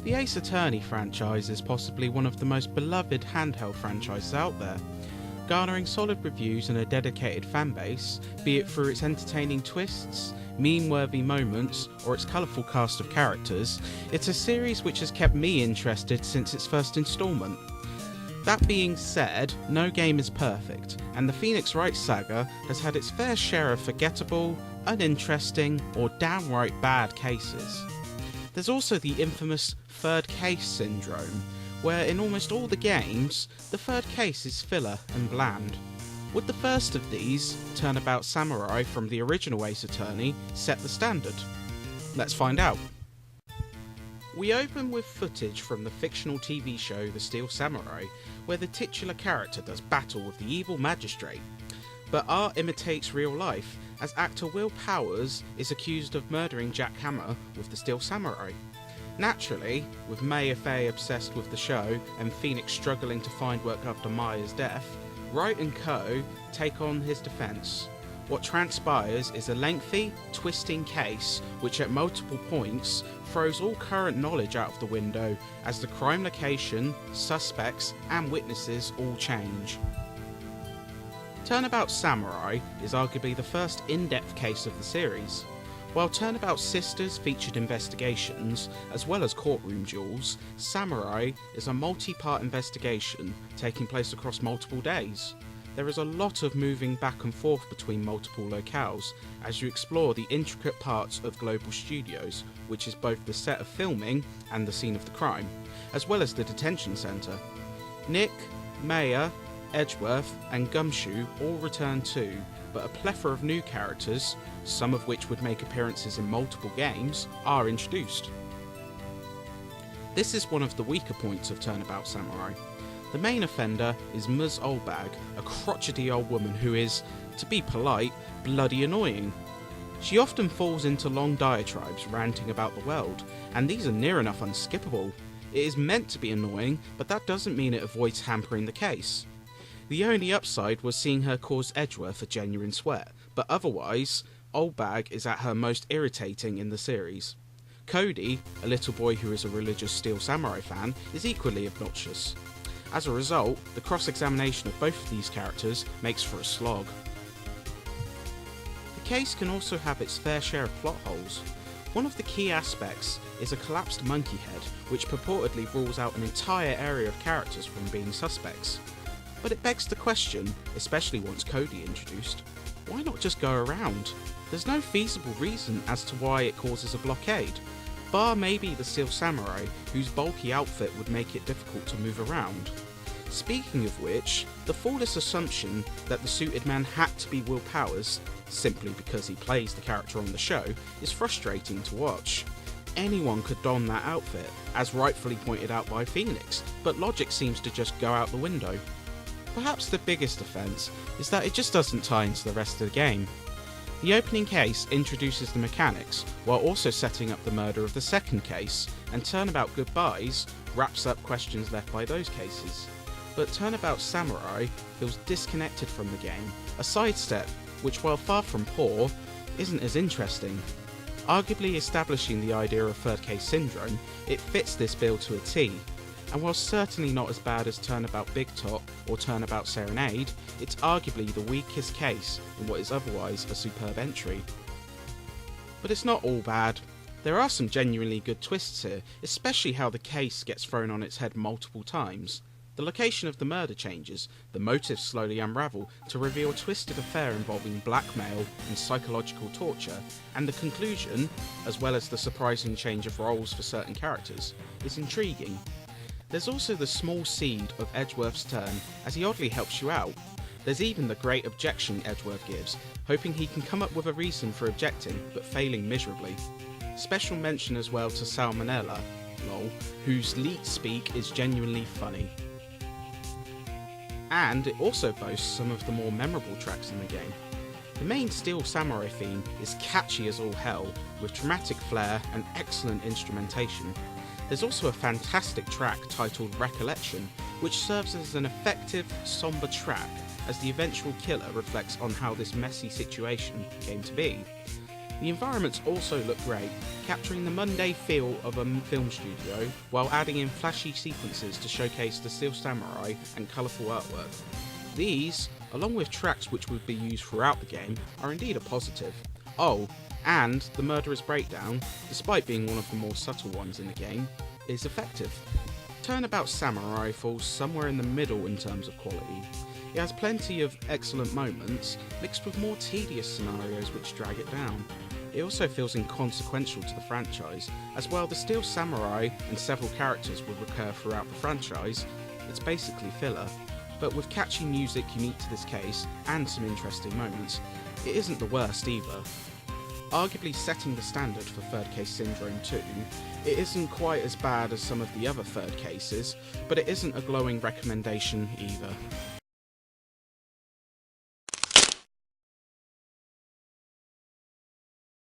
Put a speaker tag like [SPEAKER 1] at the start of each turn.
[SPEAKER 1] The Ace Attorney franchise is possibly one of the most beloved handheld franchises out there, garnering solid reviews and a dedicated fanbase, be it through its entertaining twists, meme-worthy moments, or its colourful cast of characters. It's a series which has kept me interested since its first instalment. That being said, no game is perfect, and the Phoenix Wright saga has had its fair share of forgettable, uninteresting, or downright bad cases. There's also the infamous third case syndrome, where in almost all the games, the third case is filler and bland. Would the first of these, Turnabout Samurai from the original Ace Attorney, set the standard? Let's find out. We open with footage from the fictional TV show The Steel Samurai, where the titular character does battle with the evil magistrate. But art imitates real life, as actor Will Powers is accused of murdering Jack Hammer with the Steel Samurai. Naturally, with Maya Fey obsessed with the show and Phoenix struggling to find work after Maya's death, Wright and co. take on his defence. What transpires is a lengthy, twisting case which at multiple points throws all current knowledge out of the window as the crime location, suspects and witnesses all change. Turnabout Samurai is arguably the first in-depth case of the series. While Turnabout Sisters featured investigations, as well as courtroom duels, Samurai is a multi-part investigation taking place across multiple days. There is a lot of moving back and forth between multiple locales as you explore the intricate parts of Global Studios, which is both the set of filming and the scene of the crime, as well as the detention centre. Nick, Maya, Edgeworth and Gumshoe all return too, but a plethora of new characters, some of which would make appearances in multiple games, are introduced. This is one of the weaker points of Turnabout Samurai. The main offender is Ms. Oldbag, a crotchety old woman who is, to be polite, bloody annoying. She often falls into long diatribes ranting about the world, and these are near enough unskippable. It is meant to be annoying, but that doesn't mean it avoids hampering the case. The only upside was seeing her cause Edgeworth a genuine sweat, but otherwise, Oldbag is at her most irritating in the series. Cody, a little boy who is a religious Steel Samurai fan, is equally obnoxious. As a result, the cross-examination of both of these characters makes for a slog. The case can also have its fair share of plot holes. One of the key aspects is a collapsed monkey head, which purportedly rules out an entire area of characters from being suspects. But it begs the question, especially once Cody introduced, why not just go around? There's no feasible reason as to why it causes a blockade, bar maybe the Steel Samurai, whose bulky outfit would make it difficult to move around. Speaking of which, the flawless assumption that the suited man had to be Will Powers, simply because he plays the character on the show, is frustrating to watch. Anyone could don that outfit, as rightfully pointed out by Phoenix, but logic seems to just go out the window. Perhaps the biggest offence is that it just doesn't tie into the rest of the game. The opening case introduces the mechanics, while also setting up the murder of the second case, and Turnabout Goodbyes wraps up questions left by those cases. But Turnabout Samurai feels disconnected from the game, a sidestep which, while far from poor, isn't as interesting. Arguably establishing the idea of third case syndrome, it fits this bill to a T. And while certainly not as bad as Turnabout Big Top or Turnabout Serenade, it's arguably the weakest case in what is otherwise a superb entry. But it's not all bad. There are some genuinely good twists here, especially how the case gets thrown on its head multiple times. The location of the murder changes, the motives slowly unravel to reveal a twisted affair involving blackmail and psychological torture, and the conclusion, as well as the surprising change of roles for certain characters, is intriguing. There's also the small seed of Edgeworth's turn, as he oddly helps you out. There's even the great objection Edgeworth gives, hoping he can come up with a reason for objecting, but failing miserably. Special mention as well to Salmonella, lol, whose leet speak is genuinely funny. And it also boasts some of the more memorable tracks in the game. The main Steel Samurai theme is catchy as all hell, with dramatic flair and excellent instrumentation. There's also a fantastic track titled Recollection, which serves as an effective, somber track as the eventual killer reflects on how this messy situation came to be. The environments also look great, capturing the Monday feel of a film studio while adding in flashy sequences to showcase the Steel Samurai and colourful artwork. These, along with tracks which would be used throughout the game, are indeed a positive. Oh, and the murderous breakdown, despite being one of the more subtle ones in the game, is effective. Turnabout Samurai falls somewhere in the middle in terms of quality. It has plenty of excellent moments, mixed with more tedious scenarios which drag it down. It also feels inconsequential to the franchise, as while the Steel Samurai and several characters will recur throughout the franchise, it's basically filler. But with catchy music unique to this case, and some interesting moments, it isn't the worst either. Arguably setting the standard for Third Case Syndrome 2, it isn't quite as bad as some of the other third cases, but it isn't a glowing recommendation either.